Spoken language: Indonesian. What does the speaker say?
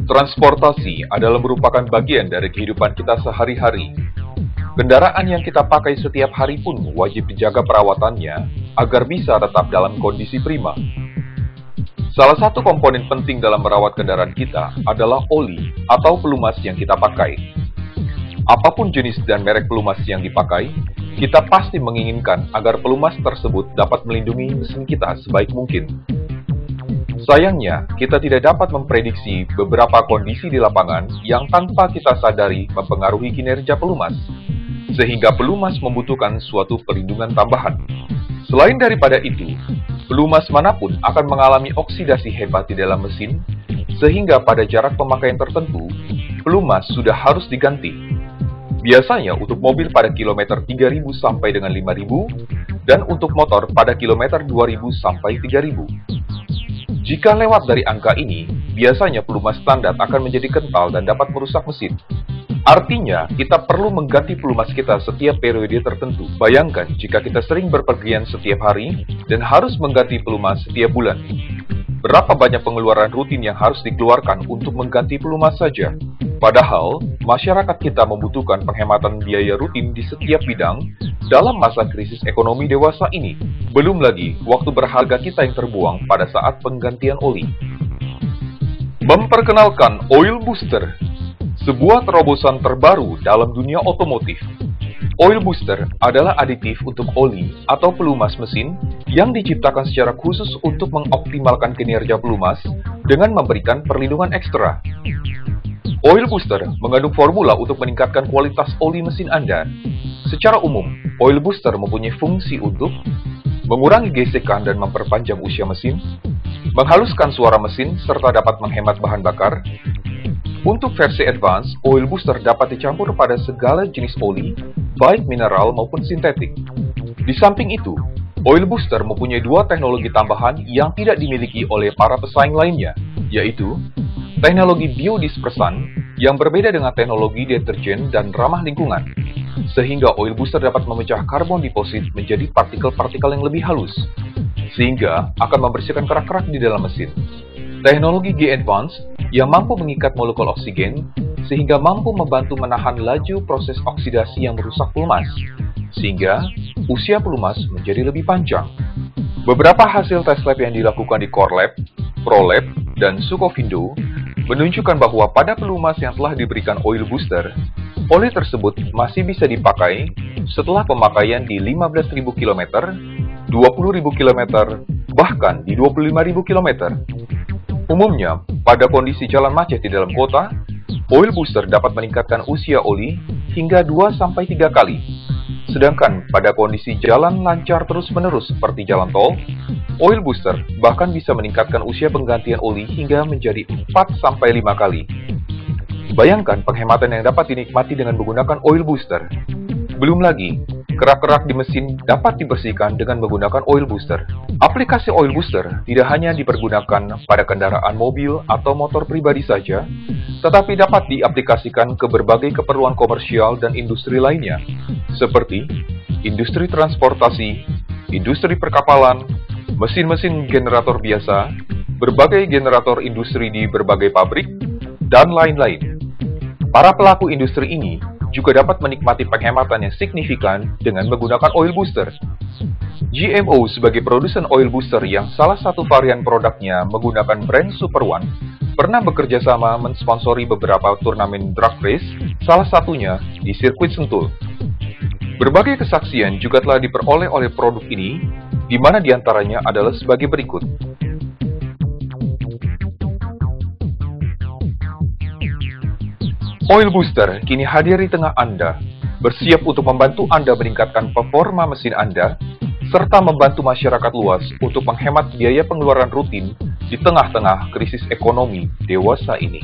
Transportasi adalah merupakan bagian dari kehidupan kita sehari-hari. Kendaraan yang kita pakai setiap hari pun wajib dijaga perawatannya agar bisa tetap dalam kondisi prima. Salah satu komponen penting dalam merawat kendaraan kita adalah oli atau pelumas yang kita pakai. Apapun jenis dan merek pelumas yang dipakai, kita pasti menginginkan agar pelumas tersebut dapat melindungi mesin kita sebaik mungkin. Sayangnya, kita tidak dapat memprediksi beberapa kondisi di lapangan yang tanpa kita sadari mempengaruhi kinerja pelumas, sehingga pelumas membutuhkan suatu perlindungan tambahan. Selain daripada itu, pelumas manapun akan mengalami oksidasi hebat di dalam mesin, sehingga pada jarak pemakaian tertentu, pelumas sudah harus diganti. Biasanya untuk mobil pada kilometer 3.000 sampai dengan 5.000, dan untuk motor pada kilometer 2.000 sampai 3.000. Jika lewat dari angka ini, biasanya pelumas standar akan menjadi kental dan dapat merusak mesin. Artinya, kita perlu mengganti pelumas kita setiap periode tertentu. Bayangkan jika kita sering berpergian setiap hari dan harus mengganti pelumas setiap bulan. Berapa banyak pengeluaran rutin yang harus dikeluarkan untuk mengganti pelumas saja? Padahal, masyarakat kita membutuhkan penghematan biaya rutin di setiap bidang dalam masa krisis ekonomi dewasa ini. Belum lagi waktu berharga kita yang terbuang pada saat penggantian oli. Memperkenalkan Oil Booster, sebuah terobosan terbaru dalam dunia otomotif. Oil Booster adalah aditif untuk oli atau pelumas mesin yang diciptakan secara khusus untuk mengoptimalkan kinerja pelumas dengan memberikan perlindungan ekstra. Oil Booster mengandung formula untuk meningkatkan kualitas oli mesin Anda. Secara umum, Oil Booster mempunyai fungsi untuk mengurangi gesekan dan memperpanjang usia mesin, menghaluskan suara mesin serta dapat menghemat bahan bakar. Untuk versi advance, Oil Booster dapat dicampur pada segala jenis oli, baik mineral maupun sintetik. Di samping itu, Oil Booster mempunyai dua teknologi tambahan yang tidak dimiliki oleh para pesaing lainnya, yaitu teknologi biodispersan yang berbeda dengan teknologi deterjen dan ramah lingkungan, sehingga Oil Booster dapat memecah karbon deposit menjadi partikel-partikel yang lebih halus, sehingga akan membersihkan kerak-kerak di dalam mesin. Teknologi G-Advance yang mampu mengikat molekul oksigen, sehingga mampu membantu menahan laju proses oksidasi yang merusak pelumas, sehingga usia pelumas menjadi lebih panjang. Beberapa hasil tes lab yang dilakukan di Core Lab, Pro Lab, dan Sukovindo menunjukkan bahwa pada pelumas yang telah diberikan Oil Booster, oli tersebut masih bisa dipakai setelah pemakaian di 15.000 km, 20.000 km, bahkan di 25.000 km. Umumnya, pada kondisi jalan macet di dalam kota, Oil Booster dapat meningkatkan usia oli hingga 2-3 kali. Sedangkan pada kondisi jalan lancar terus-menerus seperti jalan tol, Oil Booster bahkan bisa meningkatkan usia penggantian oli hingga menjadi 4-5 kali. Bayangkan penghematan yang dapat dinikmati dengan menggunakan Oil Booster. Belum lagi, kerak-kerak di mesin dapat dibersihkan dengan menggunakan Oil Booster. Aplikasi Oil Booster tidak hanya dipergunakan pada kendaraan mobil atau motor pribadi saja, tetapi dapat diaplikasikan ke berbagai keperluan komersial dan industri lainnya, seperti industri transportasi, industri perkapalan, mesin-mesin generator biasa, berbagai generator industri di berbagai pabrik, dan lain-lain. Para pelaku industri ini juga dapat menikmati penghematan yang signifikan dengan menggunakan Oil Booster. GMO sebagai produsen Oil Booster yang salah satu varian produknya menggunakan brand Super One, pernah bekerja sama mensponsori beberapa turnamen drag race, salah satunya di sirkuit Sentul. Berbagai kesaksian juga telah diperoleh oleh produk ini, di mana diantaranya adalah sebagai berikut. Oil Booster kini hadir di tengah Anda, bersiap untuk membantu Anda meningkatkan performa mesin Anda, serta membantu masyarakat luas untuk menghemat biaya pengeluaran rutin di tengah-tengah krisis ekonomi dewasa ini.